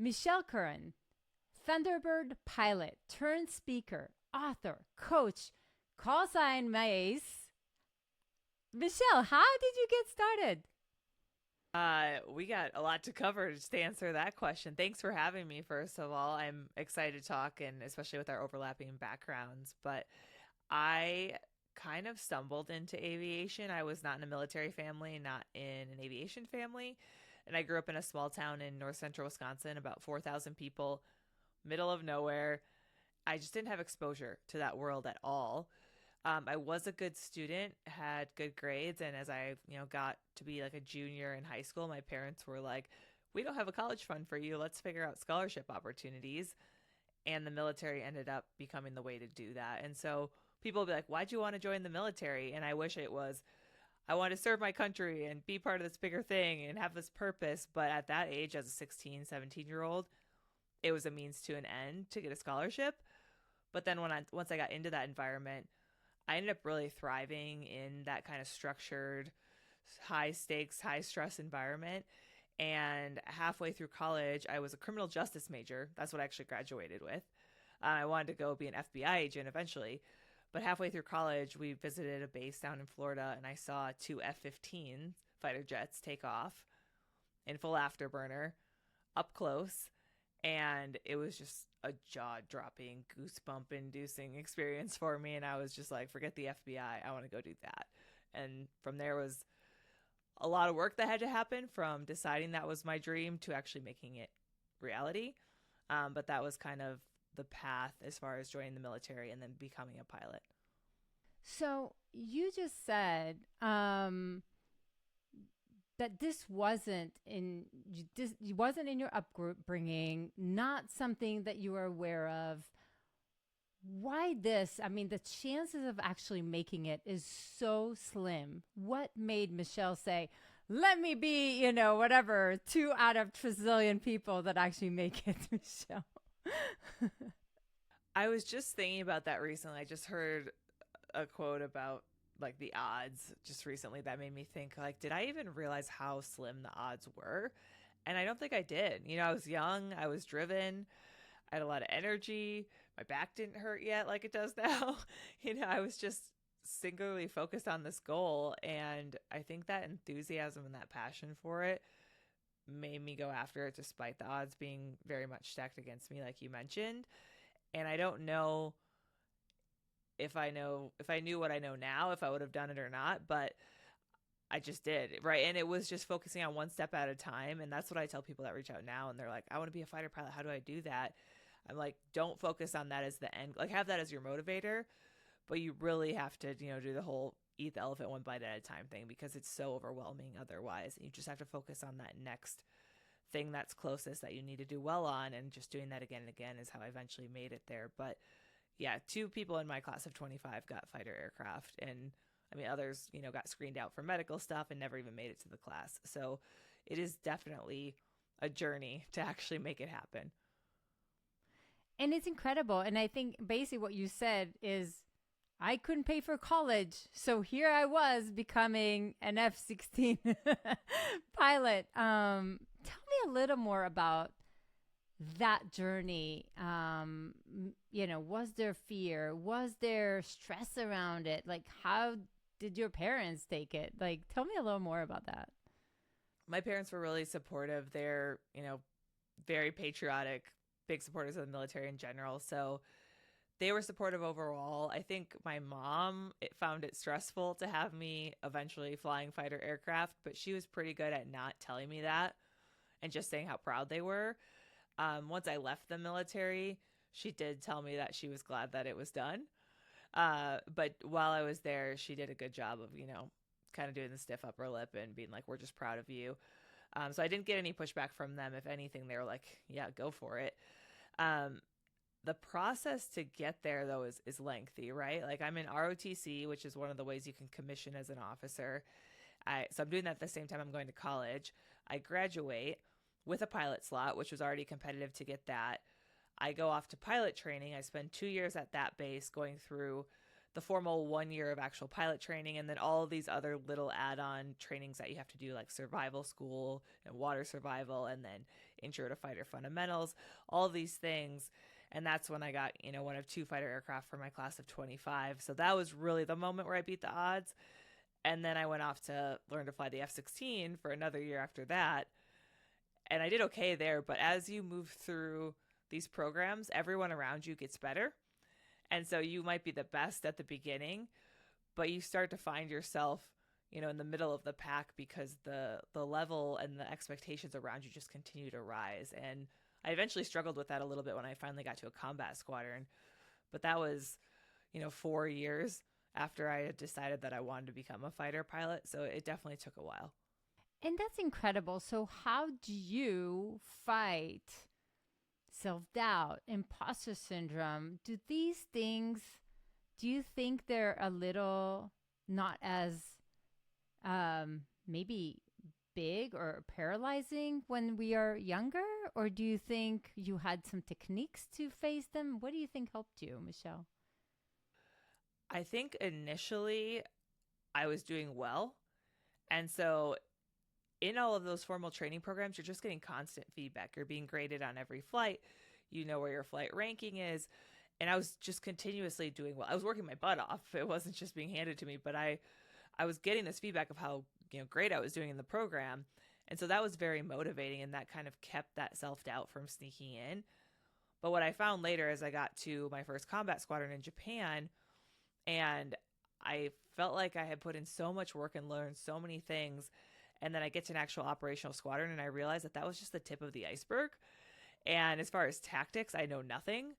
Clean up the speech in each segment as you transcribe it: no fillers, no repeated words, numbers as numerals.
Michelle Curran, Thunderbird pilot turned speaker, author, coach, call sign my ace. Michelle, how did you get started? We got a lot to cover just to answer that question. Thanks for having me, first of all. I'm excited to talk, and especially with our overlapping backgrounds. But I kind of stumbled into aviation. I was not in a military family, not in an aviation family. And I grew up in a small town in north central Wisconsin, about 4,000 people, middle of nowhere. I just didn't have exposure to that world at all. I was a good student, had good grades, and as I, got to be like a junior in high school, my parents were like, "We don't have a college fund for you. Let's figure out scholarship opportunities." And the military ended up becoming the way to do that. And so people will be like, "Why'd you want to join the military?" And I wish it was, I want to serve my country and be part of this bigger thing and have this purpose. But at that age, as a 16, 17-year-old, it was a means to an end to get a scholarship. But then once I got into that environment, I ended up really thriving in that kind of structured, high stakes, high stress environment. And halfway through college, I was a criminal justice major. That's what I actually graduated with. I wanted to go be an FBI agent eventually. But halfway through college, we visited a base down in Florida, and I saw two F-15 fighter jets take off in full afterburner up close. And it was just a jaw-dropping, goosebump-inducing experience for me. And I was just like, forget the FBI. I want to go do that. And from there was a lot of work that had to happen, from deciding that was my dream to actually making it reality. But that was kind of the path as far as joining the military and then becoming a pilot. So you just said that this wasn't in your upbringing, not something that you were aware of. Why this? I mean, the chances of actually making it is so slim. What made Michelle say, "Let me be, whatever, 2 out of trillion people that actually make it," Michelle? I was just thinking about that recently. I just heard a quote about like the odds just recently that made me think, like, did I even realize how slim the odds were? And I don't think I did. I was young, I was driven, I had a lot of energy, my back didn't hurt yet like it does now. I was just singularly focused on this goal, and I think that enthusiasm and that passion for it made me go after it despite the odds being very much stacked against me, like you mentioned. And I don't know if I knew what I know now, if I would have done it or not, but I just did, right? And it was just focusing on one step at a time. And that's what I tell people that reach out now and they're like, "I want to be a fighter pilot. How do I do that?" I'm like, don't focus on that as the end. Like, have that as your motivator, but you really have to, do the whole eat the elephant one bite at a time thing, because it's so overwhelming otherwise. You just have to focus on that next thing that's closest that you need to do well on, and just doing that again and again is how I eventually made it there. But yeah, two people in my class of 25 got fighter aircraft, and I mean, others, got screened out for medical stuff and never even made it to the class. So it is definitely a journey to actually make it happen. And it's incredible. And I think basically what you said is, I couldn't pay for college. So here I was becoming an F-16 pilot. Tell me a little more about that journey. Was there fear? Was there stress around it? Like, how did your parents take it? Like, tell me a little more about that. My parents were really supportive. They're, very patriotic, big supporters of the military in general. So they were supportive overall. I think my mom found it stressful to have me eventually flying fighter aircraft, but she was pretty good at not telling me that and just saying how proud they were. Once I left the military, she did tell me that she was glad that it was done. But while I was there, she did a good job of, kind of doing the stiff upper lip and being like, "We're just proud of you." So I didn't get any pushback from them. If anything, they were like, "Yeah, go for it." Um, the process to get there, though, is lengthy, right? Like, I'm in ROTC, which is one of the ways you can commission as an officer. So I'm doing that at the same time I'm going to college. I graduate with a pilot slot, which was already competitive to get that. I go off to pilot training. I spend 2 years at that base going through the formal 1 year of actual pilot training, and then all of these other little add-on trainings that you have to do, like survival school and water survival, and then intro to fighter fundamentals, all of these things. And that's when I got, one of 2 fighter aircraft for my class of 25. So that was really the moment where I beat the odds. And then I went off to learn to fly the F-16 for another year after that. And I did okay there. But as you move through these programs, everyone around you gets better. And so you might be the best at the beginning, but you start to find yourself, in the middle of the pack, because the level and the expectations around you just continue to rise. And I eventually struggled with that a little bit when I finally got to a combat squadron. But that was, 4 years after I had decided that I wanted to become a fighter pilot. So it definitely took a while. And that's incredible. So, how do you fight self doubt, imposter syndrome? Do these things, do you think they're a little not as maybe big or paralyzing when we are younger? Or do you think you had some techniques to face them? What do you think helped you, Michelle? I think initially I was doing well. And so in all of those formal training programs, you're just getting constant feedback. You're being graded on every flight. You know where your flight ranking is. And I was just continuously doing well. I was working my butt off. It wasn't just being handed to me, but I was getting this feedback of how great I was doing in the program. And so that was very motivating, and that kind of kept that self-doubt from sneaking in. But what I found later, as I got to my first combat squadron in Japan, and I felt like I had put in so much work and learned so many things, and then I get to an actual operational squadron and I realized that was just the tip of the iceberg. And as far as tactics, I know nothing.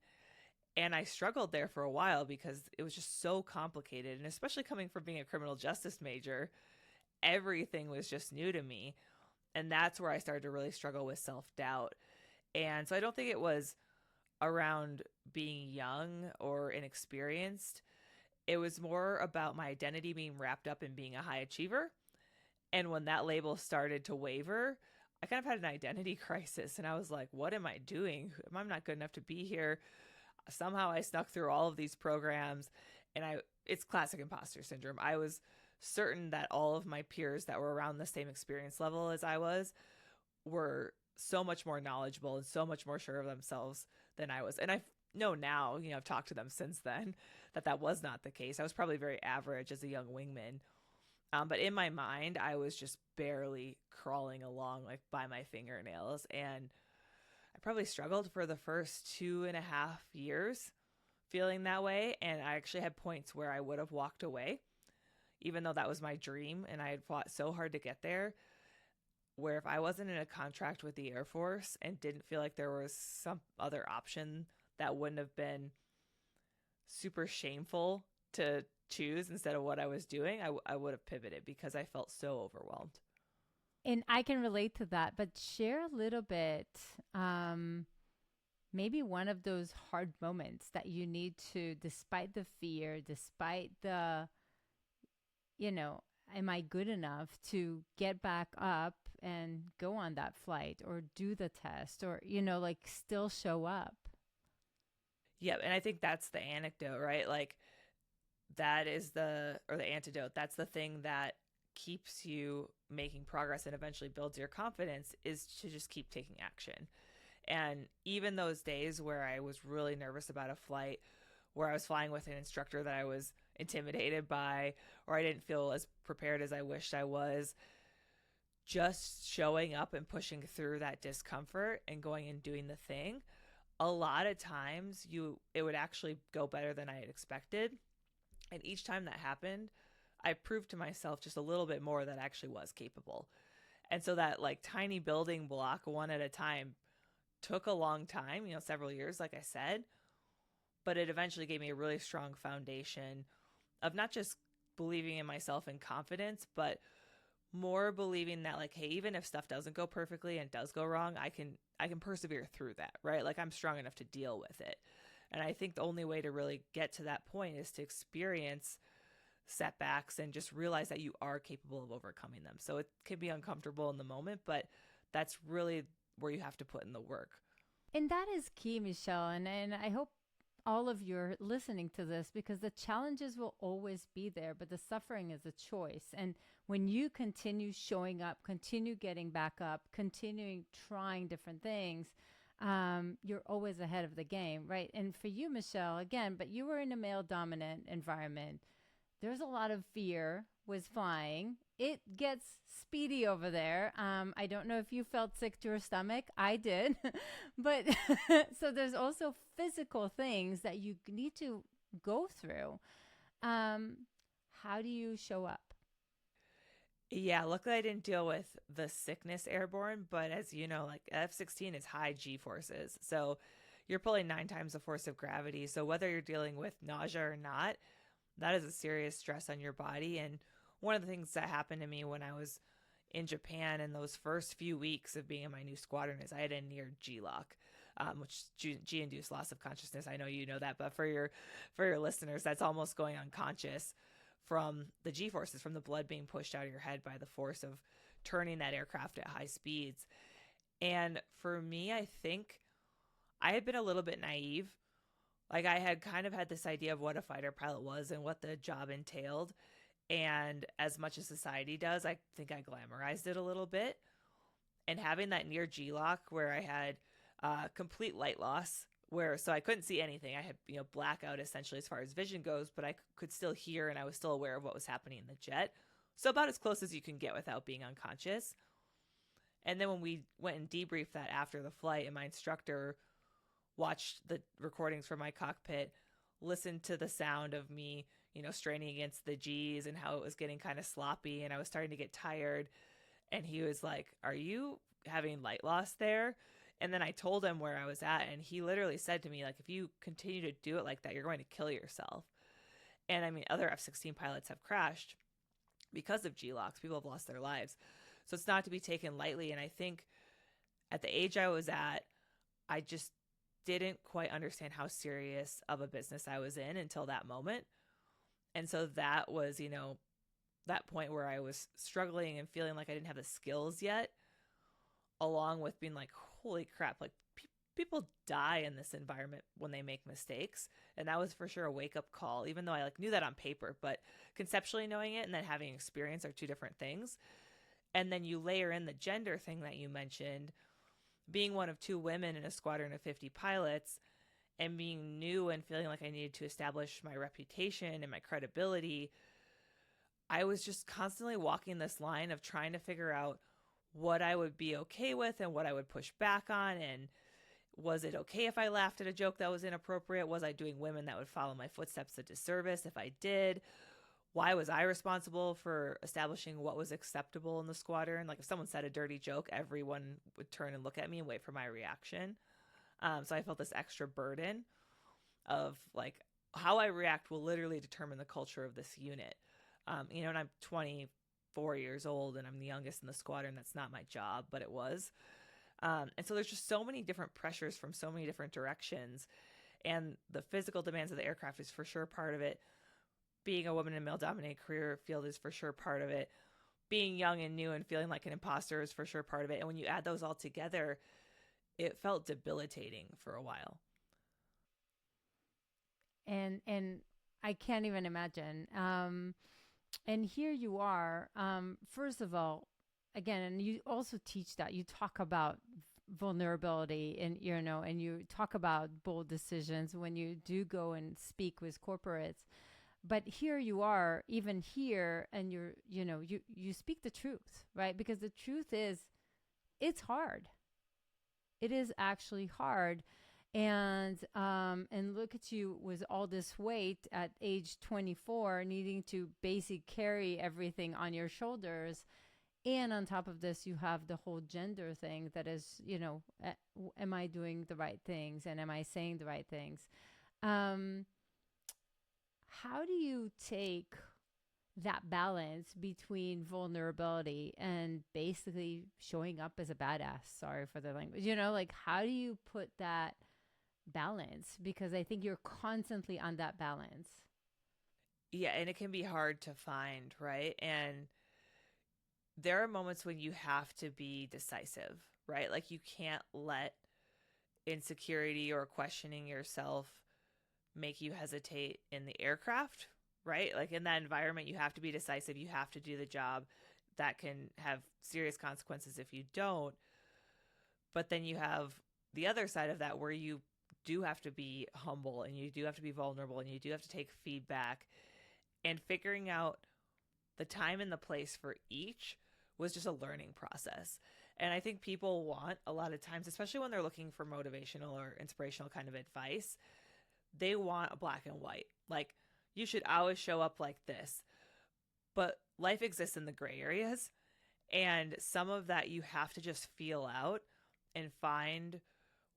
And I struggled there for a while because it was just so complicated. And especially coming from being a criminal justice major, everything was just new to me. And that's where I started to really struggle with self-doubt. And so I don't think it was around being young or inexperienced. It was more about my identity being wrapped up in being a high achiever. And when that label started to waver, I kind of had an identity crisis. And I was like, what am I doing? I'm not good enough to be here. Somehow I snuck through all of these programs, and it's classic imposter syndrome. I was certain that all of my peers that were around the same experience level as I was were so much more knowledgeable and so much more sure of themselves than I was. And I know now, I've talked to them since then, that was not the case. I was probably very average as a young wingman. But in my mind, I was just barely crawling along like by my fingernails. And I probably struggled for the first 2.5 years feeling that way. And I actually had points where I would have walked away, even though that was my dream. And I had fought so hard to get there, where if I wasn't in a contract with the Air Force and didn't feel like there was some other option that wouldn't have been super shameful to choose instead of what I was doing, I would have pivoted because I felt so overwhelmed. And I can relate to that, but share a little bit, maybe one of those hard moments that you need to, despite the fear, despite the, am I good enough to get back up and go on that flight or do the test or, still show up? Yeah. And I think that's the anecdote, right? Like that is the antidote. That's the thing that keeps you making progress and eventually builds your confidence, is to just keep taking action. And even those days where I was really nervous about a flight, where I was flying with an instructor that I was intimidated by, or I didn't feel as prepared as I wished I was, just showing up and pushing through that discomfort and going and doing the thing, a lot of times it would actually go better than I had expected. And each time that happened, I proved to myself just a little bit more that I actually was capable. And so that like tiny building block, one at a time, took a long time, several years, like I said, but it eventually gave me a really strong foundation of not just believing in myself and confidence, but more believing that like, hey, even if stuff doesn't go perfectly and does go wrong, I can persevere through that, right? Like I'm strong enough to deal with it. And I think the only way to really get to that point is to experience setbacks and just realize that you are capable of overcoming them. So it can be uncomfortable in the moment, but that's really where you have to put in the work. And that is key, Michelle. And I hope all of you listening to this, because the challenges will always be there, but the suffering is a choice. And when you continue showing up, continue getting back up, continuing trying different things, you're always ahead of the game, right? And for you, Michelle, again, but you were in a male dominant environment. There's a lot of fear was flying. It gets speedy over there. I don't know if you felt sick to your stomach. I did. But so there's also physical things that you need to go through. How do you show up? Yeah, luckily I didn't deal with the sickness airborne, but as you know, like F-16 is high G forces. So you're pulling 9 times the force of gravity. So whether you're dealing with nausea or not, that is a serious stress on your body. And one of the things that happened to me when I was in Japan in those first few weeks of being in my new squadron is I had a near G lock, which G-induced loss of consciousness. I know you know that, but for your listeners, that's almost going unconscious from the G forces, from the blood being pushed out of your head by the force of turning that aircraft at high speeds. And for me, I think I had been a little bit naive. Like I had kind of had this idea of what a fighter pilot was and what the job entailed. And as much as society does, I think I glamorized it a little bit. And having that near G lock where I had complete light loss, where so I couldn't see anything. I had blackout essentially as far as vision goes, but I could still hear and I was still aware of what was happening in the jet. So about as close as you can get without being unconscious. And then when we went and debriefed that after the flight, and my instructor watched the recordings from my cockpit, listened to the sound of me, straining against the G's and how it was getting kind of sloppy and I was starting to get tired. And he was like, "Are you having light loss there?" And then I told him where I was at, and he literally said to me, like, "If you continue to do it like that, you're going to kill yourself." And I mean, other F-16 pilots have crashed because of G-locks. People have lost their lives. So it's not to be taken lightly. And I think at the age I was at, I just didn't quite understand how serious of a business I was in until that moment. And so that was, that point where I was struggling and feeling like I didn't have the skills yet, along with being like, holy crap, like people die in this environment when they make mistakes. And that was for sure a wake up call, even though I knew that on paper, but conceptually knowing it and then having experience are two different things. And then you layer in the gender thing that you mentioned, being one of 2 women in a squadron of 50 pilots and being new and feeling like I needed to establish my reputation and my credibility. I was just constantly walking this line of trying to figure out what I would be okay with and what I would push back on. And was it okay if I laughed at a joke that was inappropriate? Was I doing women that would follow my footsteps a disservice if I did? Why was I responsible for establishing what was acceptable in the squadron? Like if someone said a dirty joke, everyone would turn and look at me and wait for my reaction. So I felt this extra burden of like how I react will literally determine the culture of this unit. And I'm 24 years old and I'm the youngest in the squadron. That's not my job, but it was. And so there's just so many different pressures from so many different directions. And the physical demands of the aircraft is for sure part of it. Being a woman in a male-dominated career field is for sure part of it. Being young and new and feeling like an imposter is for sure part of it. And when you add those all together, it felt debilitating for a while. And I can't even imagine. And here you are. First of all, again, and you also teach that you talk about vulnerability and and you talk about bold decisions when you do go and speak with corporates. But here you are, even here, and you speak the truth, right? Because the truth is, it's hard. It is actually hard. And look at you with all this weight at age 24, needing to basically carry everything on your shoulders. And on top of this, you have the whole gender thing that is, am I doing the right things and am I saying the right things? How do you take that balance between vulnerability and basically showing up as a badass? Sorry for the language. Like how do you put that balance? Because I think you're constantly on that balance. Yeah, and it can be hard to find, right? And there are moments when you have to be decisive, right? Like you can't let insecurity or questioning yourself make you hesitate in the aircraft, right? Like in that environment, you have to be decisive, you have to do the job. That can have serious consequences if you don't. But then you have the other side of that where you do have to be humble and you do have to be vulnerable and you do have to take feedback, and figuring out the time and the place for each was just a learning process. And I think people want a lot of times, especially when they're looking for motivational or inspirational kind of advice, they want a black and white. Like, you should always show up like this. But life exists in the gray areas. And some of that you have to just feel out and find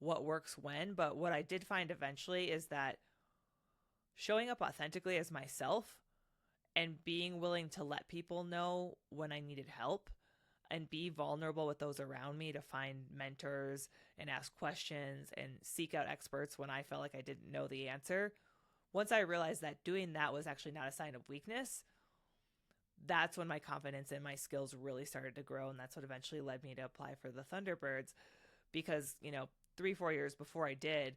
what works when. But what I did find eventually is that showing up authentically as myself and being willing to let people know when I needed help and be vulnerable with those around me to find mentors and ask questions and seek out experts when I felt like I didn't know the answer. Once I realized that doing that was actually not a sign of weakness, that's when my confidence and my skills really started to grow. And that's what eventually led me to apply for the Thunderbirds, because, 3-4 years before I did,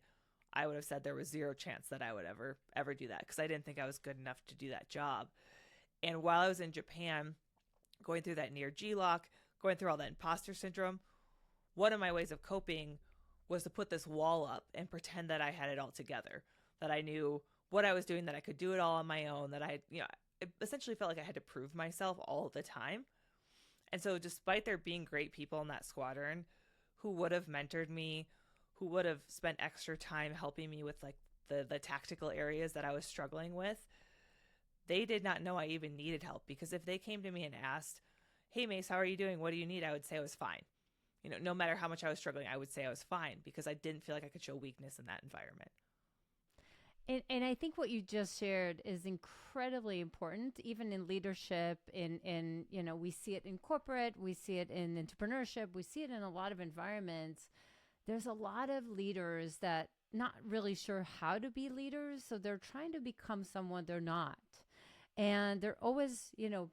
I would have said there was zero chance that I would ever do that, because I didn't think I was good enough to do that job. And while I was in Japan, going through that near G-lock, going through all that imposter syndrome, one of my ways of coping was to put this wall up and pretend that I had it all together, that I knew what I was doing, that I could do it all on my own, that I essentially felt like I had to prove myself all the time. And so despite there being great people in that squadron who would have mentored me, who would have spent extra time helping me with like the tactical areas that I was struggling with, they did not know I even needed help. Because if they came to me and asked, "Hey Mace, how are you doing? What do you need?" I would say I was fine. No matter how much I was struggling, I would say I was fine, because I didn't feel like I could show weakness in that environment. And I think what you just shared is incredibly important, even in leadership. We see it in corporate, we see it in entrepreneurship, we see it in a lot of environments. There's a lot of leaders that not really sure how to be leaders, so they're trying to become someone they're not. And they're always,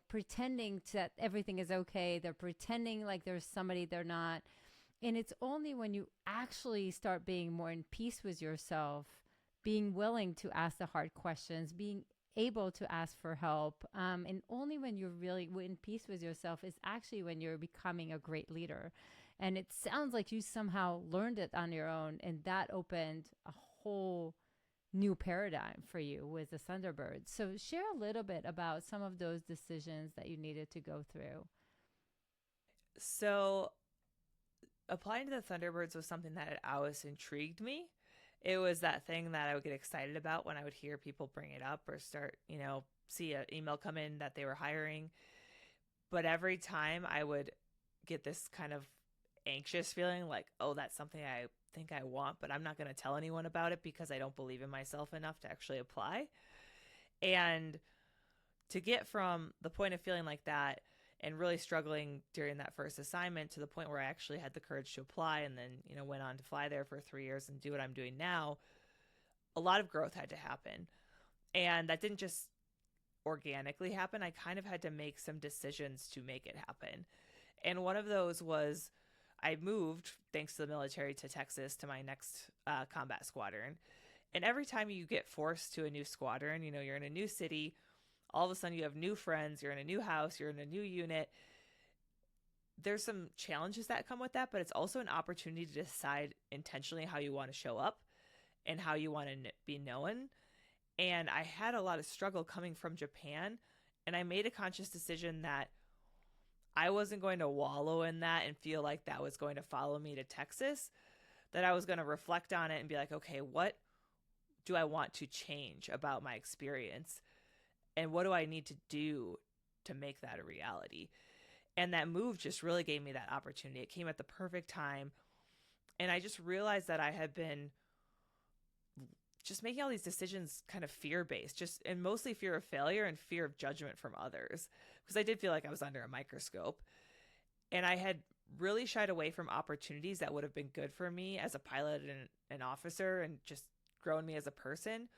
pretending that everything is okay. They're pretending like there's somebody they're not. And it's only when you actually start being more in peace with yourself, being willing to ask the hard questions, being able to ask for help. And only when you're really in peace with yourself is actually when you're becoming a great leader. And it sounds like you somehow learned it on your own, and that opened a whole new paradigm for you with the Thunderbird. So share a little bit about some of those decisions that you needed to go through. So applying to the Thunderbirds was something that had always intrigued me. It was that thing that I would get excited about when I would hear people bring it up or start, see an email come in that they were hiring. But every time I would get this kind of anxious feeling like, oh, that's something I think I want, but I'm not going to tell anyone about it because I don't believe in myself enough to actually apply. And to get from the point of feeling like that and really struggling during that first assignment to the point where I actually had the courage to apply, and then, went on to fly there for 3 years and do what I'm doing now, a lot of growth had to happen. And that didn't just organically happen. I kind of had to make some decisions to make it happen. And one of those was I moved, thanks to the military, to Texas to my next combat squadron. And every time you get forced to a new squadron, you're in a new city, all of a sudden you have new friends, you're in a new house, you're in a new unit. There's some challenges that come with that, but it's also an opportunity to decide intentionally how you want to show up and how you want to be known. And I had a lot of struggle coming from Japan, and I made a conscious decision that I wasn't going to wallow in that and feel like that was going to follow me to Texas, that I was going to reflect on it and be like, okay, what do I want to change about my experience? And what do I need to do to make that a reality? And that move just really gave me that opportunity. It came at the perfect time. And I just realized that I had been just making all these decisions kind of fear-based, and mostly fear of failure and fear of judgment from others, because I did feel like I was under a microscope. And I had really shied away from opportunities that would have been good for me as a pilot and an officer and just grown me as a person,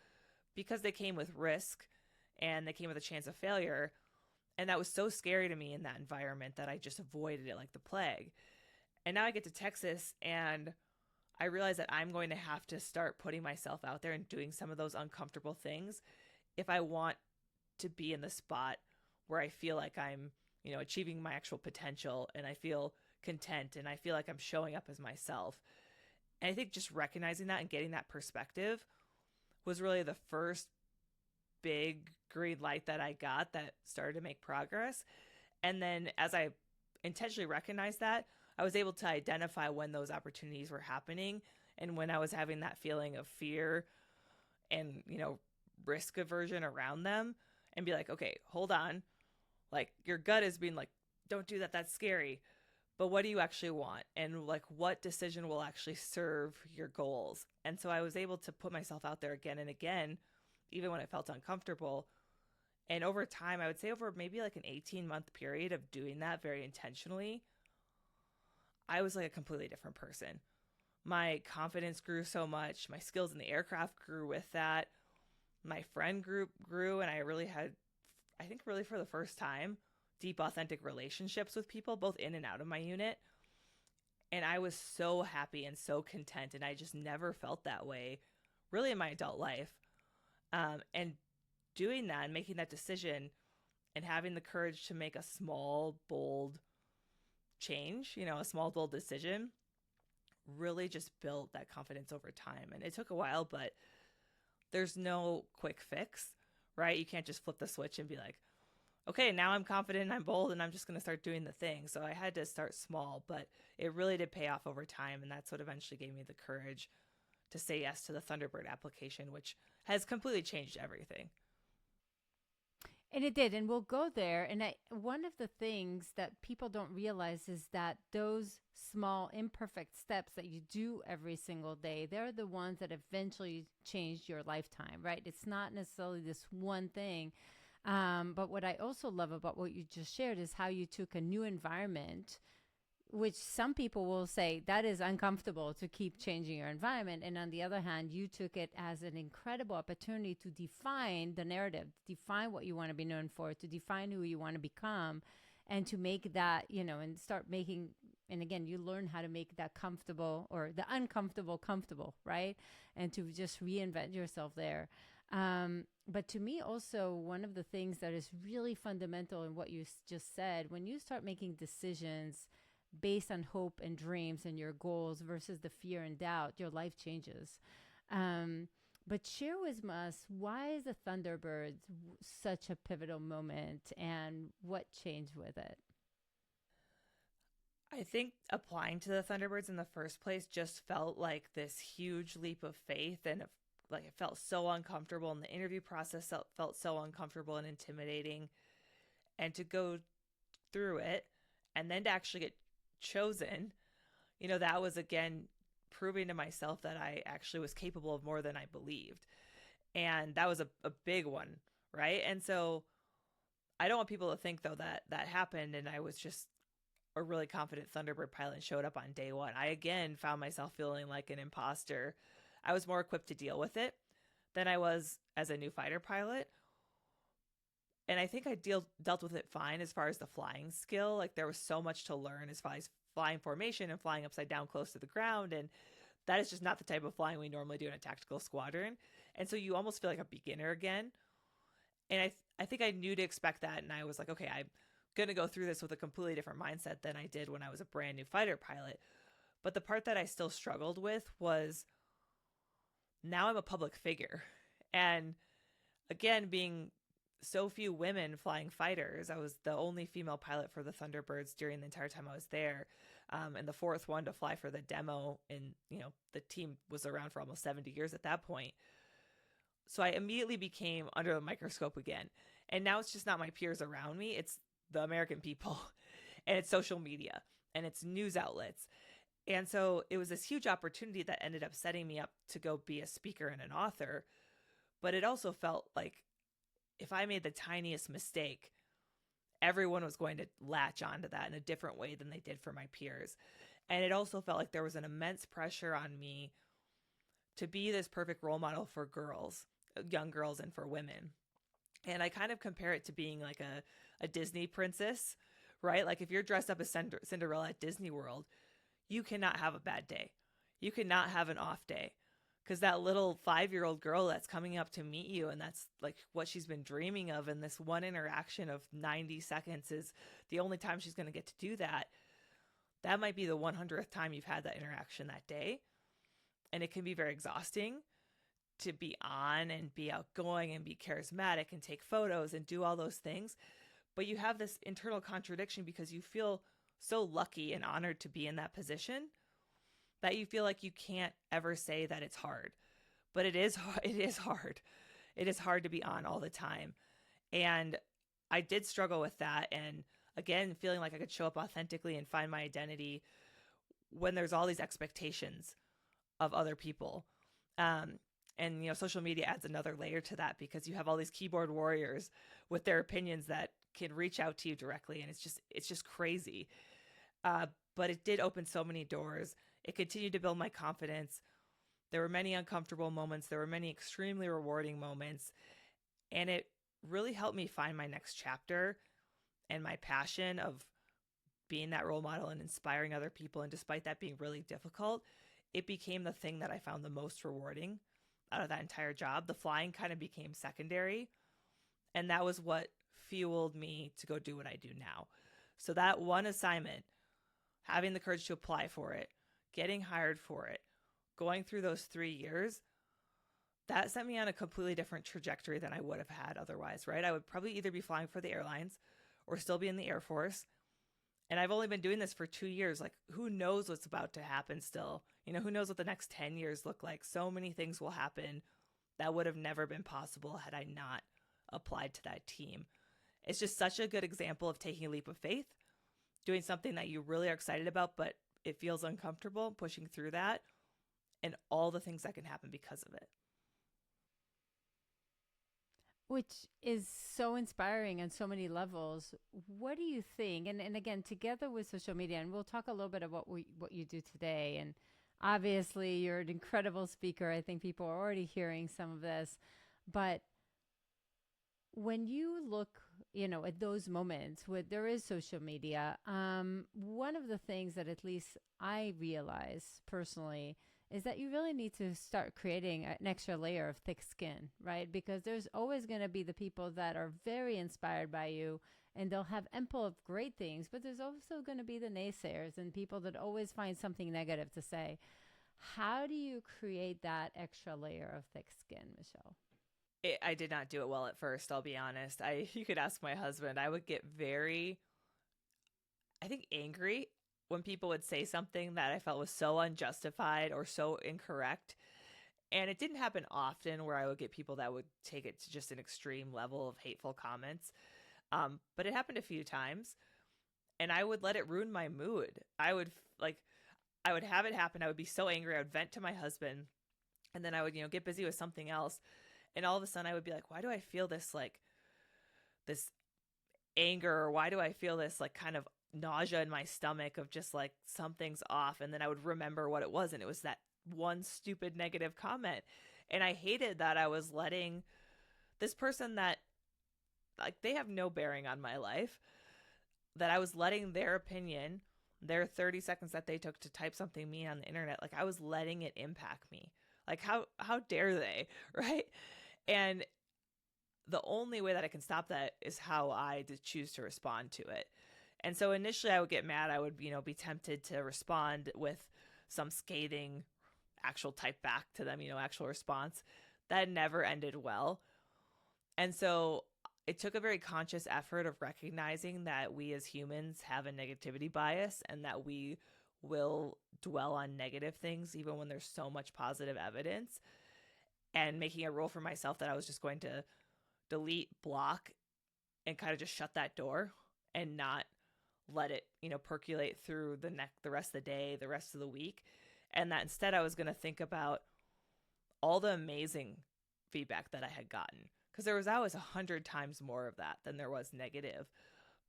because they came with risk and they came with a chance of failure. And that was so scary to me in that environment that I just avoided it like the plague. And now I get to Texas and I realized that I'm going to have to start putting myself out there and doing some of those uncomfortable things if I want to be in the spot where I feel like I'm, achieving my actual potential and I feel content and I feel like I'm showing up as myself. And I think just recognizing that and getting that perspective was really the first big green light that I got that started to make progress. And then as I intentionally recognized that, I was able to identify when those opportunities were happening and when I was having that feeling of fear and, risk aversion around them and be like, okay, hold on. Like your gut is being like, don't do that. That's scary. But what do you actually want? And like, what decision will actually serve your goals? And so I was able to put myself out there again and again, even when it felt uncomfortable. And over time, I would say over maybe like an 18-month period of doing that very intentionally, I was like a completely different person. My confidence grew so much. My skills in the aircraft grew with that. My friend group grew, and I really had, I think, really for the first time, deep, authentic relationships with people, both in and out of my unit. And I was so happy and so content, and I just never felt that way really in my adult life. And doing that and making that decision and having the courage to make a small, bold change, a small, bold decision really just built that confidence over time. And it took a while, but there's no quick fix, right? You can't just flip the switch and be like, okay, now I'm confident and I'm bold and I'm just going to start doing the thing. So I had to start small, but it really did pay off over time. And that's what eventually gave me the courage to say yes to the Thunderbird application, which has completely changed everything. And it did, and we'll go there. And one of the things that people don't realize is that those small, imperfect steps that you do every single day, they're the ones that eventually change your lifetime, right? It's not necessarily this one thing. But what I also love about what you just shared is how you took a new environment, which some people will say that is uncomfortable to keep changing your environment. And on the other hand, you took it as an incredible opportunity to define the narrative, define what you want to be known for, to define who you want to become, and to make that, and start making, and again, you learn how to make that comfortable or the uncomfortable comfortable, right? And to just reinvent yourself there. But to me, also, one of the things that is really fundamental in what you just said, when you start making decisions based on hope and dreams and your goals versus the fear and doubt, your life changes. But share with us, why is the Thunderbird such a pivotal moment and what changed with it? I think applying to the Thunderbirds in the first place just felt like this huge leap of faith, and like it felt so uncomfortable, and the interview process felt so uncomfortable and intimidating. And to go through it and then to actually get chosen, that was again proving to myself that I actually was capable of more than I believed. And that was a big one, right? And so I don't want people to think though that that happened and I was just a really confident Thunderbird pilot and showed up on day one. I again found myself feeling like an imposter. I was more equipped to deal with it than I was as a new fighter pilot. And I think I dealt with it fine as far as the flying skill. Like there was so much to learn as far as flying formation and flying upside down close to the ground. And that is just not the type of flying we normally do in a tactical squadron. And so you almost feel like a beginner again. And I think I knew to expect that. And I was like, okay, I'm going to go through this with a completely different mindset than I did when I was a brand new fighter pilot. But the part that I still struggled with was now I'm a public figure. And again, being so few women flying fighters, I was the only female pilot for the Thunderbirds during the entire time I was there. And the fourth one to fly for the demo. And, the team was around for almost 70 years at that point. So I immediately became under the microscope again. And now it's just not my peers around me. It's the American people and it's social media and it's news outlets. And so it was this huge opportunity that ended up setting me up to go be a speaker and an author. But it also felt like if I made the tiniest mistake, everyone was going to latch onto that in a different way than they did for my peers. And it also felt like there was an immense pressure on me to be this perfect role model for girls, young girls, and for women. And I kind of compare it to being like a Disney princess, right? Like if you're dressed up as Cinderella at Disney World, you cannot have a bad day. you cannot have an off day, because that little 5-year-old girl that's coming up to meet you, and that's like what she's been dreaming of, and this one interaction of 90 seconds is the only time she's going to get to do that. That might be the 100th time you've had that interaction that day. And it can be very exhausting to be on and be outgoing and be charismatic and take photos and do all those things. But you have this internal contradiction because you feel so lucky and honored to be in that position that you feel like you can't ever say that it's hard. But it is hard. It is hard to be on all the time. And I did struggle with that. And again, feeling like I could show up authentically and find my identity when there's all these expectations of other people. And, social media adds another layer to that because you have all these keyboard warriors with their opinions that can reach out to you directly. And it's just crazy. But it did open so many doors. It continued to build my confidence. There were many uncomfortable moments. There were many extremely rewarding moments. And it really helped me find my next chapter and my passion of being that role model and inspiring other people. And despite that being really difficult, it became the thing that I found the most rewarding out of that entire job. The flying kind of became secondary. And that was what fueled me to go do what I do now. So that one assignment, having the courage to apply for it, getting hired for it, going through those 3 years, that sent me on a completely different trajectory than I would have had otherwise, right? I would probably either be flying for the airlines or still be in the Air Force. And I've only been doing this for 2 years. Like, who knows what's about to happen still? Who knows what the next 10 years look like? So many things will happen that would have never been possible had I not applied to that team. It's just such a good example of taking a leap of faith, doing something that you really are excited about, but it feels uncomfortable, pushing through that, and all the things that can happen because of it. Which is so inspiring on so many levels. What do you think? And again, together with social media, and we'll talk a little bit about what you do today. And obviously, you're an incredible speaker. I think people are already hearing some of this. But when you look, at those moments where there is social media, one of the things that at least I realize personally is that you really need to start creating an extra layer of thick skin, right? Because there's always going to be the people that are very inspired by you and they'll have ample of great things, but there's also going to be the naysayers and people that always find something negative to say. How do you create that extra layer of thick skin, Michelle? I did not do it well at first, I'll be honest. You could ask my husband. I would get very, I think, angry when people would say something that I felt was so unjustified or so incorrect. And it didn't happen often where I would get people that would take it to just an extreme level of hateful comments. But it happened a few times and I would let it ruin my mood. I would have it happen. I would be so angry. I would vent to my husband and then I would, get busy with something else. And all of a sudden I would be like, why do I feel this anger? Or why do I feel this kind of nausea in my stomach of just something's off? And then I would remember what it was. And it was that one stupid negative comment. And I hated that I was letting this person that they have no bearing on my life, that I was letting their opinion, their 30 seconds that they took to type something mean on the internet, I was letting it impact me. How dare they, right? And the only way that I can stop that is how I choose to respond to it. And so initially I would get mad. I would, be tempted to respond with some scathing actual type back to them, actual response. That never ended well. And so it took a very conscious effort of recognizing that we as humans have a negativity bias and that we will dwell on negative things even when there's so much positive evidence, and making a rule for myself that I was just going to delete, block, and kind of just shut that door and not let it, percolate through the rest of the day, the rest of the week. And that instead I was going to think about all the amazing feedback that I had gotten, because there was always 100 times more of that than there was negative,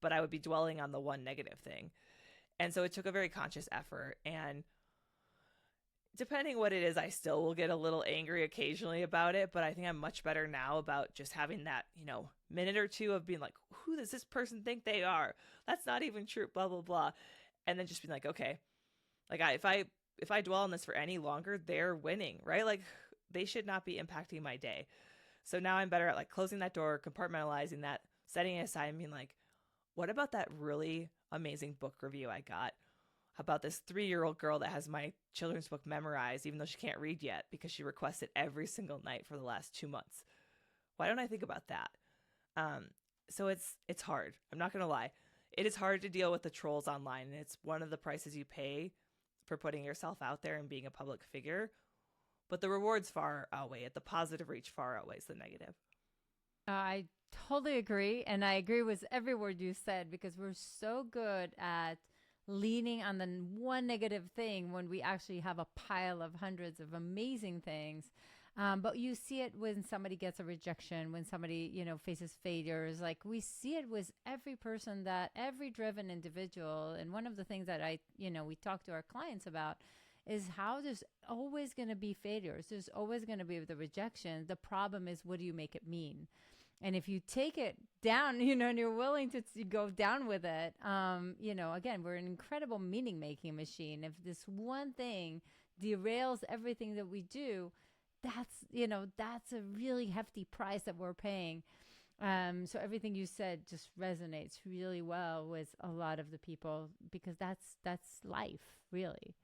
but I would be dwelling on the one negative thing. And so it took a very conscious effort, and depending what it is, I still will get a little angry occasionally about it, but I think I'm much better now about just having that, minute or two of being like, who does this person think they are? That's not even true, blah, blah, blah. And then just being like, okay, if if I dwell on this for any longer, they're winning, right? Like they should not be impacting my day. So now I'm better at like closing that door, compartmentalizing that, setting it aside and being like, what about that really amazing book review I got about this 3-year-old girl that has my children's book memorized, even though she can't read yet because she requested every single night for the last 2 months. Why don't I think about that? So it's hard. I'm not going to lie. It is hard to deal with the trolls online, and it's one of the prices you pay for putting yourself out there and being a public figure. But the rewards far outweigh it. The positive reach far outweighs the negative. I totally agree. And I agree with every word you said because we're so good at leaning on the one negative thing when we actually have a pile of hundreds of amazing things. But you see it when somebody gets a rejection, when somebody, faces failures. Like we see it with every person, that every driven individual. And one of the things that we talk to our clients about is how there's always going to be failures. There's always going to be the rejection. The problem is, what do you make it mean? And if you take it down, and you're willing to go down with it, again, we're an incredible meaning making machine. If this one thing derails everything that we do, that's a really hefty price that we're paying. So everything you said just resonates really well with a lot of the people because that's life, really.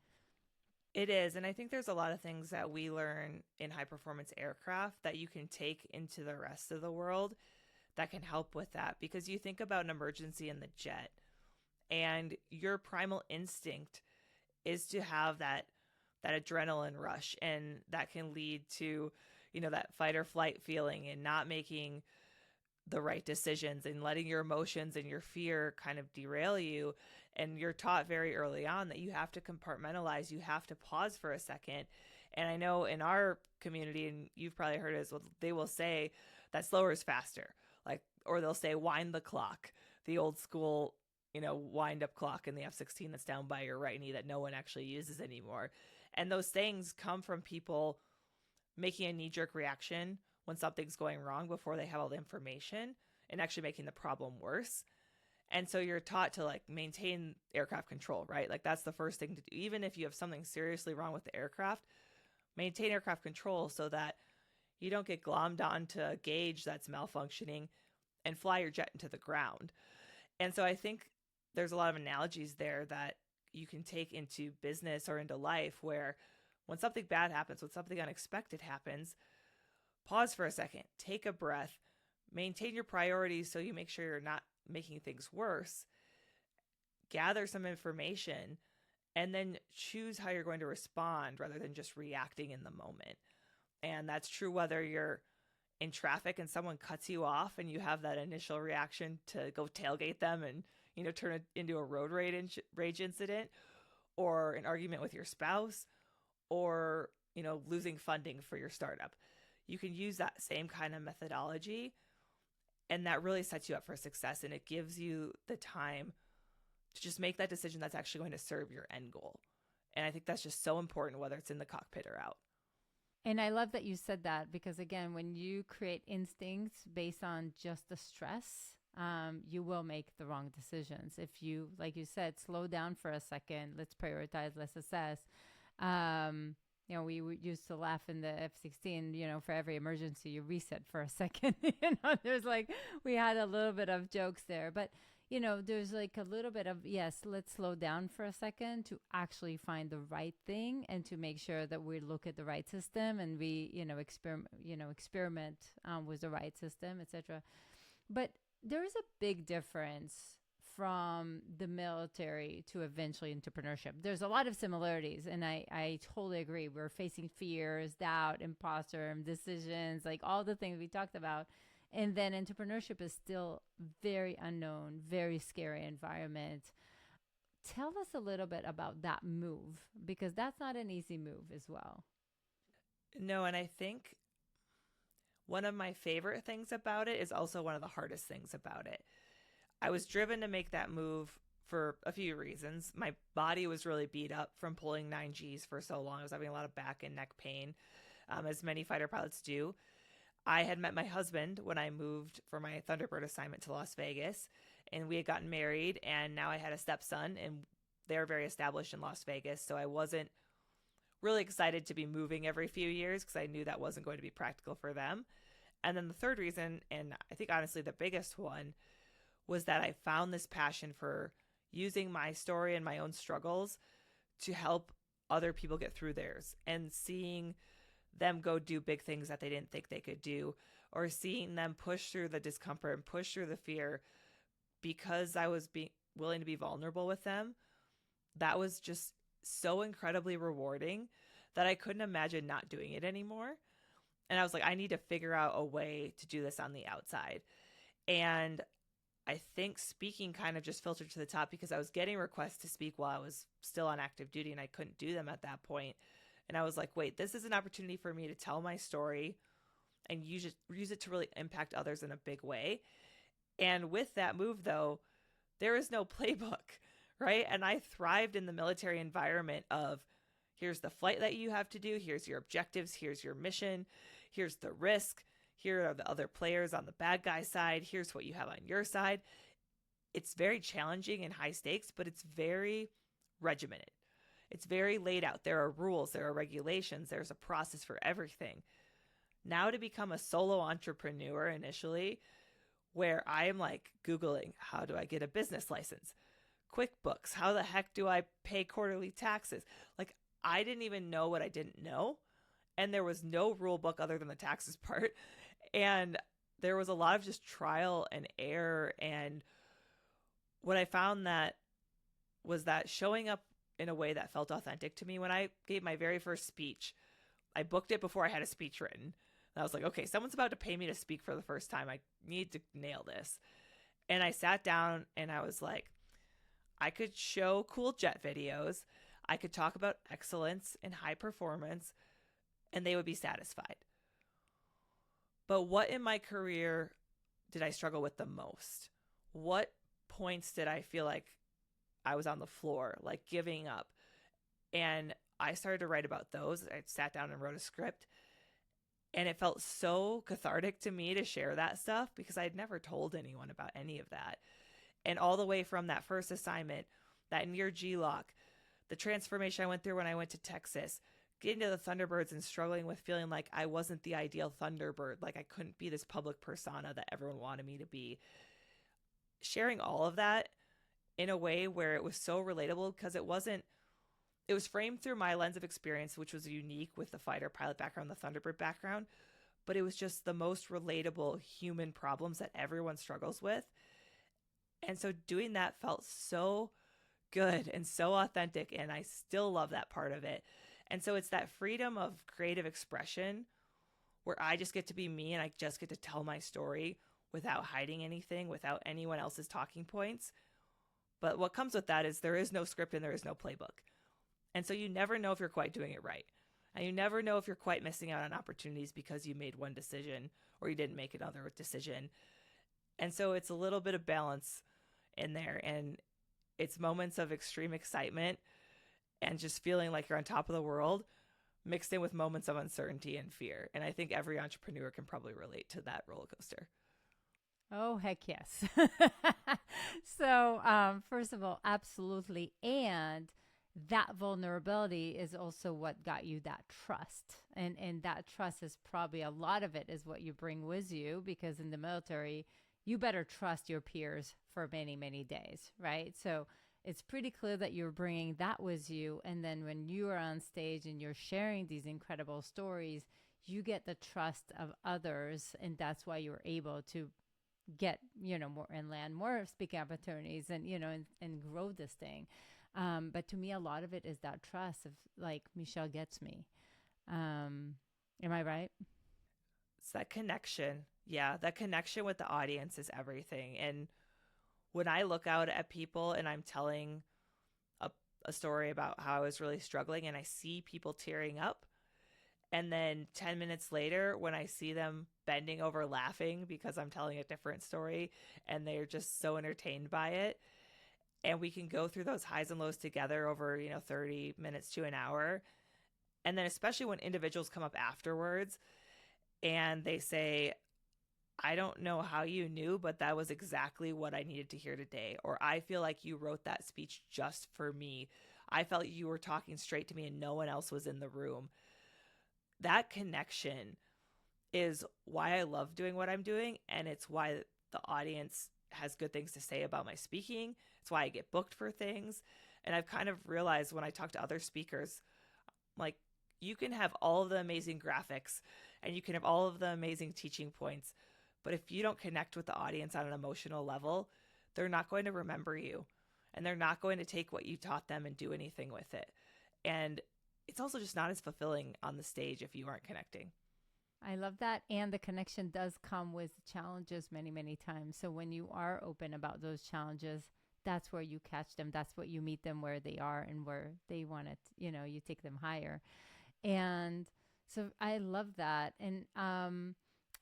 It is. And I think there's a lot of things that we learn in high performance aircraft that you can take into the rest of the world that can help with that. Because you think about an emergency in the jet, and your primal instinct is to have that adrenaline rush, and that can lead to, that fight or flight feeling and not making the right decisions and letting your emotions and your fear kind of derail you. And you're taught very early on that you have to compartmentalize, you have to pause for a second. And I know in our community, and you've probably heard it as well, they will say that slower is faster, like, or they'll say wind the clock, the old school, wind up clock in the F-16 that's down by your right knee that no one actually uses anymore. And those things come from people making a knee-jerk reaction when something's going wrong before they have all the information and actually making the problem worse. And so you're taught to like maintain aircraft control, right? Like that's the first thing to do. Even if you have something seriously wrong with the aircraft, maintain aircraft control so that you don't get glommed onto a gauge that's malfunctioning and fly your jet into the ground. And so I think there's a lot of analogies there that you can take into business or into life, where when something bad happens, when something unexpected happens, pause for a second, take a breath, maintain your priorities so you make sure you're not making things worse, gather some information, and then choose how you're going to respond rather than just reacting in the moment. And that's true whether you're in traffic and someone cuts you off and you have that initial reaction to go tailgate them and turn it into a road rage incident, or an argument with your spouse, or losing funding for your startup. You can use that same kind of methodology, and that really sets you up for success, and it gives you the time to just make that decision that's actually going to serve your end goal. And I think that's just so important, whether it's in the cockpit or out. And I love that you said that because, again, when you create instincts based on just the stress, you will make the wrong decisions. If you, like you said, slow down for a second, let's prioritize, let's assess. We used to laugh in the F-16, for every emergency, you reset for a second. There's we had a little bit of jokes there. But, there's a little bit of, yes, let's slow down for a second to actually find the right thing and to make sure that we look at the right system and we, experiment with the right system, etc. But there is a big difference from the military to eventually entrepreneurship. There's a lot of similarities, and I totally agree. We're facing fears, doubt, imposter, decisions, all the things we talked about. And then entrepreneurship is still very unknown, very scary environment. Tell us a little bit about that move, because that's not an easy move as well. No, and I think one of my favorite things about it is also one of the hardest things about it. I was driven to make that move for a few reasons. My body was really beat up from pulling 9Gs for so long. I was having a lot of back and neck pain, as many fighter pilots do. I had met my husband when I moved for my Thunderbird assignment to Las Vegas, and we had gotten married, and now I had a stepson, and they're very established in Las Vegas, so I wasn't really excited to be moving every few years because I knew that wasn't going to be practical for them. And then the third reason, and I think honestly the biggest one, was that I found this passion for using my story and my own struggles to help other people get through theirs, and seeing them go do big things that they didn't think they could do, or seeing them push through the discomfort and push through the fear because I was being willing to be vulnerable with them. That was just so incredibly rewarding that I couldn't imagine not doing it anymore. And I was like, I need to figure out a way to do this on the outside. And I think speaking kind of just filtered to the top because I was getting requests to speak while I was still on active duty and I couldn't do them at that point. And I was like, wait, this is an opportunity for me to tell my story and use it to really impact others in a big way. And with that move, though, there is no playbook, right? And I thrived in the military environment of here's the flight that you have to do, here's your objectives, here's your mission, here's the risk, here are the other players on the bad guy side, here's what you have on your side. It's very challenging and high stakes, but it's very regimented. It's very laid out. There are rules, there are regulations, there's a process for everything. Now to become a solo entrepreneur initially, where I am like Googling, how do I get a business license? QuickBooks, how the heck do I pay quarterly taxes? Like, I didn't even know what I didn't know. And there was no rule book other than the taxes part. And there was a lot of just trial and error. And what I found that was that showing up in a way that felt authentic to me. When I gave my very first speech, I booked it before I had a speech written. And I was like, okay, someone's about to pay me to speak for the first time. I need to nail this. And I sat down and I was like, I could show cool jet videos. I could talk about excellence and high performance, and they would be satisfied. But what in my career did I struggle with the most? What points did I feel like I was on the floor, like giving up? And I started to write about those. I sat down and wrote a script. And it felt so cathartic to me to share that stuff because I'd never told anyone about any of that. And all the way from that first assignment, that near G-Lock, the transformation I went through when I went to Texas, getting to the Thunderbirds and struggling with feeling like I wasn't the ideal Thunderbird, like I couldn't be this public persona that everyone wanted me to be. Sharing all of that in a way where it was so relatable because it was framed through my lens of experience, which was unique with the fighter pilot background, the Thunderbird background, but it was just the most relatable human problems that everyone struggles with. And so doing that felt so good and so authentic, and I still love that part of it. And so it's that freedom of creative expression where I just get to be me and I just get to tell my story without hiding anything, without anyone else's talking points. But what comes with that is there is no script and there is no playbook. And so you never know if you're quite doing it right. And you never know if you're quite missing out on opportunities because you made one decision or you didn't make another decision. And so it's a little bit of balance in there. And it's moments of extreme excitement and just feeling like you're on top of the world mixed in with moments of uncertainty and fear. And I think every entrepreneur can probably relate to that roller coaster. Oh, heck yes. So, first of all, absolutely. And that vulnerability is also what got you that trust. And that trust is probably a lot of it is what you bring with you, because in the military, you better trust your peers for many, many days, right? So it's pretty clear that you're bringing that with you. And then when you are on stage and you're sharing these incredible stories, you get the trust of others. And that's why you're able to get, more and land more speaking opportunities and, and grow this thing. But to me, a lot of it is that trust of like, Michelle gets me. Am I right? It's that connection. Yeah, that connection with the audience is everything. And when I look out at people and I'm telling a story about how I was really struggling and I see people tearing up, and then 10 minutes later, when I see them bending over laughing because I'm telling a different story and they're just so entertained by it, and we can go through those highs and lows together over, 30 minutes to an hour. And then especially when individuals come up afterwards and they say, I don't know how you knew, but that was exactly what I needed to hear today. Or I feel like you wrote that speech just for me. I felt you were talking straight to me and no one else was in the room. That connection is why I love doing what I'm doing, and it's why the audience has good things to say about my speaking. It's why I get booked for things. And I've kind of realized when I talk to other speakers, like, you can have all of the amazing graphics and you can have all of the amazing teaching points, but if you don't connect with the audience on an emotional level, they're not going to remember you, and they're not going to take what you taught them and do anything with it. And it's also just not as fulfilling on the stage if you aren't connecting. I love that. And the connection does come with challenges many, many times. So when you are open about those challenges, that's where you catch them. That's what you meet them where they are and where they want it. You take them higher. And so I love that. And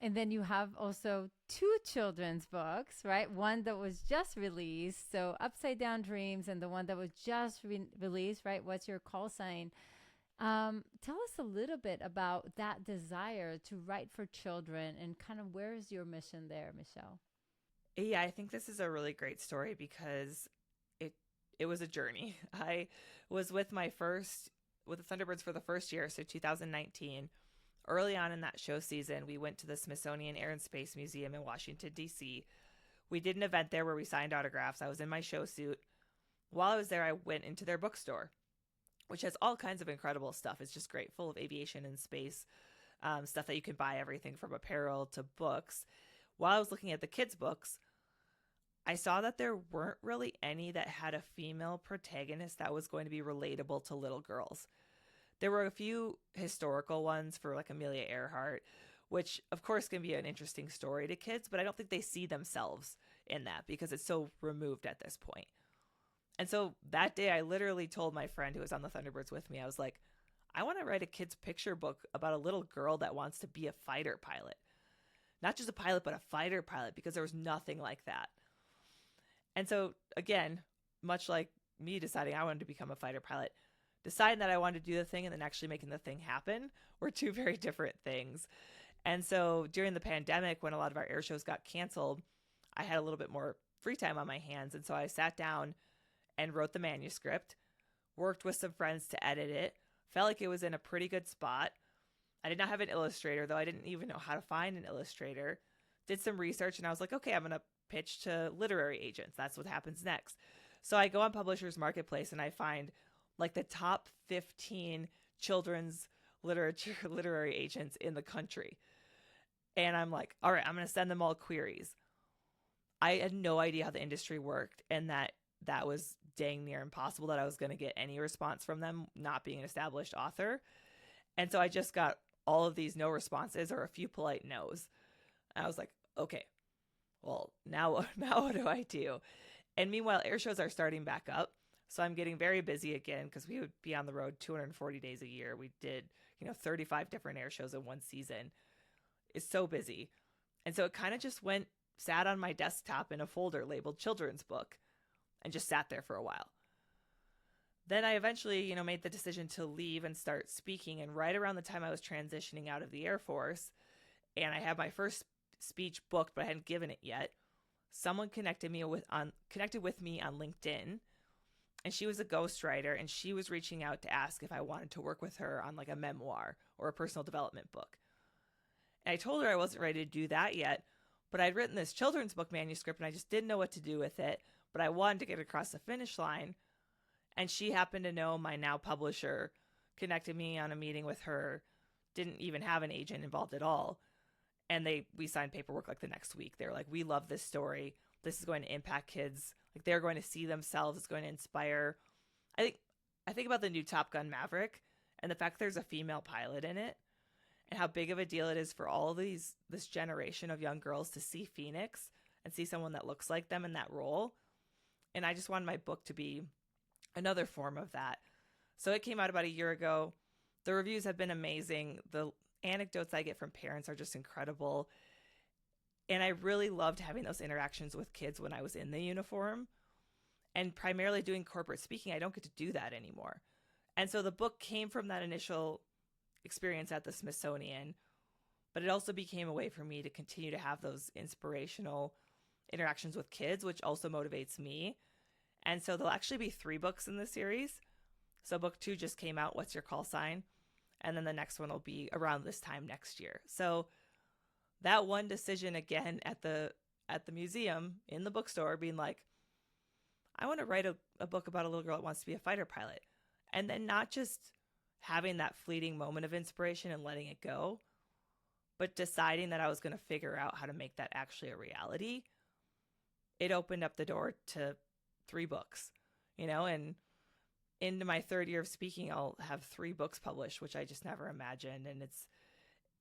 then you have also two children's books, right? One that was just released, so Upside Down Dreams, and the one that was just released, right? What's Your Call Sign? Tell us a little bit about that desire to write for children and kind of where's your mission there, Michelle? Yeah, I think this is a really great story because it was a journey. I was with the Thunderbirds for the first year, so 2019. Early on in that show season, we went to the Smithsonian Air and Space Museum in Washington, D.C. We did an event there where we signed autographs. I was in my show suit. While I was there, I went into their bookstore, which has all kinds of incredible stuff. It's just great, full of aviation and space stuff that you can buy, everything from apparel to books. While I was looking at the kids' books, I saw that there weren't really any that had a female protagonist that was going to be relatable to little girls. There were a few historical ones for like Amelia Earhart, which of course can be an interesting story to kids, but I don't think they see themselves in that because it's so removed at this point. And so that day I literally told my friend who was on the Thunderbirds with me, I was like, I want to write a kid's picture book about a little girl that wants to be a fighter pilot. Not just a pilot, but a fighter pilot, because there was nothing like that. And so again, much like me deciding I wanted to become a fighter pilot, deciding that I wanted to do the thing and then actually making the thing happen were two very different things. And so during the pandemic, when a lot of our air shows got canceled, I had a little bit more free time on my hands. And so I sat down and wrote the manuscript, worked with some friends to edit it, felt like it was in a pretty good spot. I did not have an illustrator, though. I didn't even know how to find an illustrator. Did some research, and I was like, okay, I'm going to pitch to literary agents. That's what happens next. So I go on Publishers Marketplace, and I find like the top 15 children's literary agents in the country. And I'm like, all right, I'm going to send them all queries. I had no idea how the industry worked, and that was dang near impossible that I was going to get any response from them, not being an established author. And so I just got all of these no responses or a few polite no's. And I was like, okay, well, now what do I do? And meanwhile, air shows are starting back up. So I'm getting very busy again because we would be on the road 240 days a year. We did, 35 different air shows in one season. It's so busy. And so it kind of just sat on my desktop in a folder labeled children's book and just sat there for a while. Then I eventually, made the decision to leave and start speaking. And right around the time I was transitioning out of the Air Force and I had my first speech booked, but I hadn't given it yet, someone connected with me on LinkedIn. And she was a ghostwriter, and she was reaching out to ask if I wanted to work with her on like a memoir or a personal development book. And I told her I wasn't ready to do that yet, but I'd written this children's book manuscript and I just didn't know what to do with it, but I wanted to get across the finish line. And she happened to know my now publisher, connected me on a meeting with her, didn't even have an agent involved at all. And we signed paperwork like the next week. They were like, we love this story. This is going to impact kids. Like, they're going to see themselves. It's going to inspire. I think about the new Top Gun Maverick and the fact there's a female pilot in it and how big of a deal it is for all of this generation of young girls to see Phoenix and see someone that looks like them in that role. And I just wanted my book to be another form of that. So it came out about a year ago. The reviews have been amazing. The anecdotes I get from parents are just incredible. And I really loved having those interactions with kids when I was in the uniform. And primarily doing corporate speaking, I don't get to do that anymore. And so the book came from that initial experience at the Smithsonian, but it also became a way for me to continue to have those inspirational interactions with kids, which also motivates me. And so there'll actually be 3 books in the series. So book 2 just came out, What's Your Call Sign? And then the next one will be around this time next year. So that one decision again at the museum in the bookstore being like, I want to write a book about a little girl that wants to be a fighter pilot. And then not just having that fleeting moment of inspiration and letting it go, but deciding that I was going to figure out how to make that actually a reality. It opened up the door to 3 books, and into my 3rd year of speaking, I'll have 3 books published, which I just never imagined. And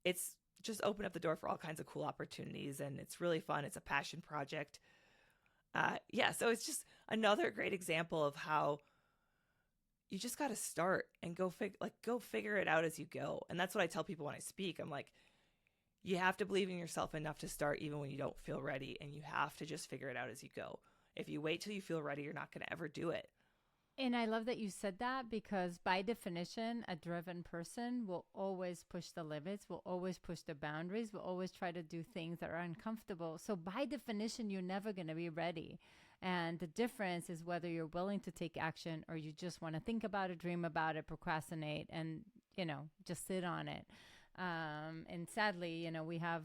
it's just opened up the door for all kinds of cool opportunities. And it's really fun. It's a passion project. So it's just another great example of how you just got to start and go figure it out as you go. And that's what I tell people when I speak. I'm like, you have to believe in yourself enough to start even when you don't feel ready. And you have to just figure it out as you go. If you wait till you feel ready, you're not going to ever do it. And I love that you said that, because by definition, a driven person will always push the limits, will always push the boundaries, will always try to do things that are uncomfortable. So by definition, you're never going to be ready. And the difference is whether you're willing to take action or you just want to think about it, dream about it, procrastinate, and, just sit on it. And sadly, we have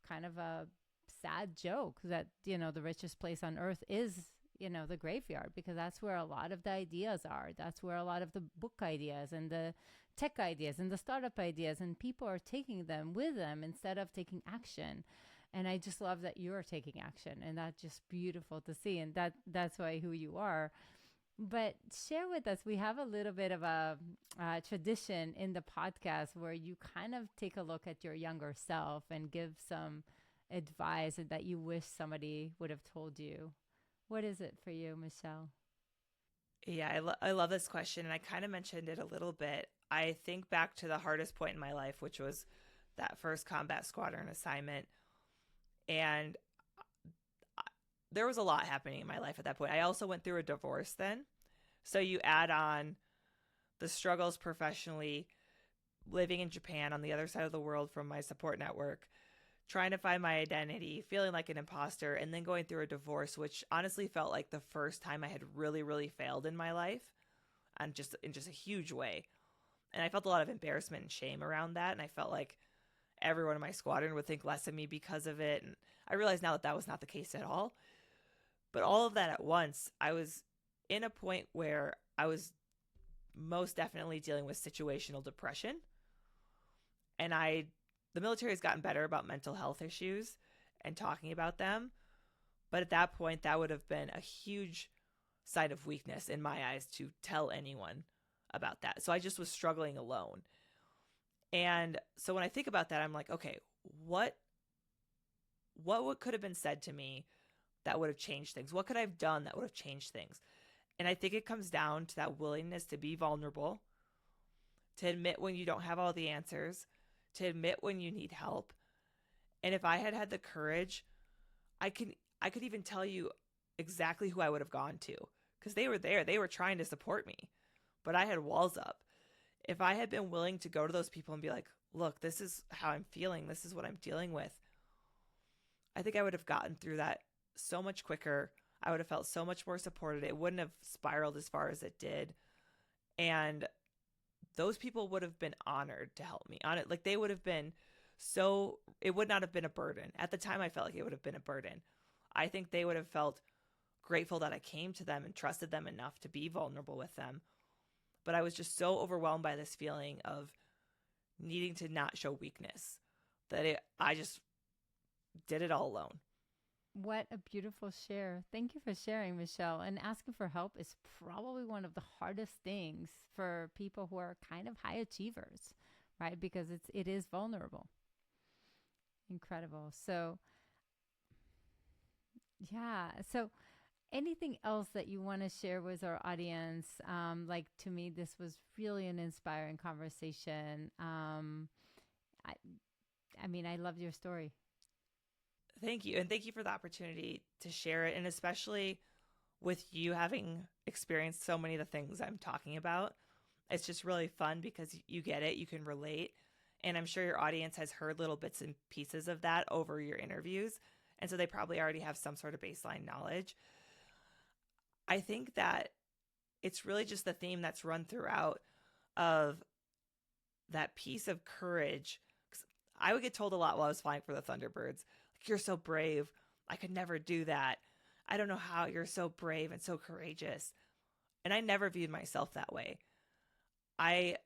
kind of a sad joke that, the richest place on earth is the graveyard, because that's where a lot of the ideas are. That's where a lot of the book ideas and the tech ideas and the startup ideas, and people are taking them with them instead of taking action. And I just love that you're taking action, and that's just beautiful to see. And that's why who you are. But share with us, we have a little bit of a tradition in the podcast where you kind of take a look at your younger self and give some advice that you wish somebody would have told you. What is it for you, Michelle? Yeah, I love this question. And I kind of mentioned it a little bit. I think back to the hardest point in my life, which was that first combat squadron assignment. And there was a lot happening in my life at that point. I also went through a divorce then. So you add on the struggles professionally, living in Japan on the other side of the world from my support network, trying to find my identity, feeling like an imposter, and then going through a divorce, which honestly felt like the first time I had really, really failed in my life, and just in a huge way. And I felt a lot of embarrassment and shame around that. And I felt like everyone in my squadron would think less of me because of it. And I realize now that that was not the case at all. But all of that at once, I was in a point where I was most definitely dealing with situational depression. And the military has gotten better about mental health issues and talking about them. But at that point, that would have been a huge sign of weakness in my eyes to tell anyone about that. So I just was struggling alone. And so when I think about that, I'm like, okay, what could have been said to me that would have changed things? What could I have done that would have changed things? And I think it comes down to that willingness to be vulnerable, to admit when you don't have all the answers, to admit when you need help. And if I had had the courage, I could even tell you exactly who I would have gone to, because they were there. They were trying to support me, but I had walls up. If I had been willing to go to those people and be like, look, this is how I'm feeling, this is what I'm dealing with, I think I would have gotten through that so much quicker. I would have felt so much more supported. It wouldn't have spiraled as far as it did. And those people would have been honored to help me on it. Like, they would have been it would not have been a burden. At the time, I felt like it would have been a burden. I think they would have felt grateful that I came to them and trusted them enough to be vulnerable with them. But I was just so overwhelmed by this feeling of needing to not show weakness that I just did it all alone. What a beautiful share. Thank you for sharing, Michelle. And asking for help is probably one of the hardest things for people who are kind of high achievers, right? Because it is vulnerable. Incredible. So, yeah. So, anything else that you want to share with our audience? To me, this was really an inspiring conversation. I loved your story. Thank you. And thank you for the opportunity to share it. And especially with you having experienced so many of the things I'm talking about, it's just really fun because you get it, you can relate. And I'm sure your audience has heard little bits and pieces of that over your interviews. And so they probably already have some sort of baseline knowledge. I think that it's really just the theme that's run throughout of that piece of courage. 'Cause I would get told a lot while I was flying for the Thunderbirds, like, you're so brave. I could never do that. I don't know how you're so brave and so courageous. And I never viewed myself that way. I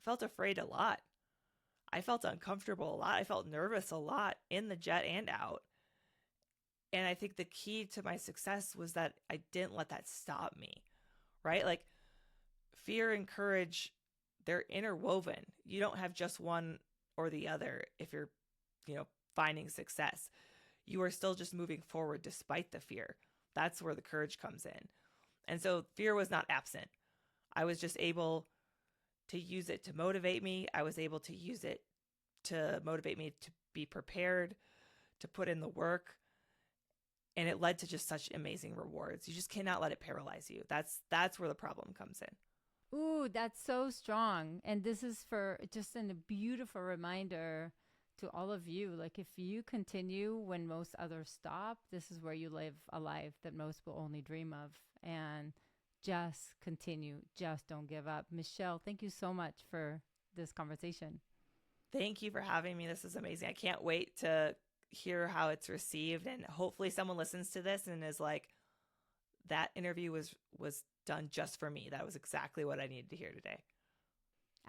felt afraid a lot. I felt uncomfortable a lot. I felt nervous a lot in the jet and out. And I think the key to my success was that I didn't let that stop me, right? Like fear and courage, they're interwoven. You don't have just one or the other if you're, finding success. You are still just moving forward despite the fear. That's where the courage comes in. And so fear was not absent. I was just able to use it to motivate me. I was able to use it to motivate me to be prepared, to put in the work. And it led to just such amazing rewards. You just cannot let it paralyze you. That's where the problem comes in. Ooh, that's so strong. And this is for just a beautiful reminder to all of you. Like, if you continue when most others stop, this is where you live a life that most will only dream of. And just continue. Just don't give up. Michelle, thank you so much for this conversation. Thank you for having me. This is amazing. I can't wait to hear how it's received, and hopefully someone listens to this and is like, that interview was done just for me. That was exactly what I needed to hear today.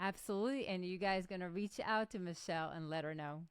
Absolutely. And you guys going to reach out to Michelle and let her know.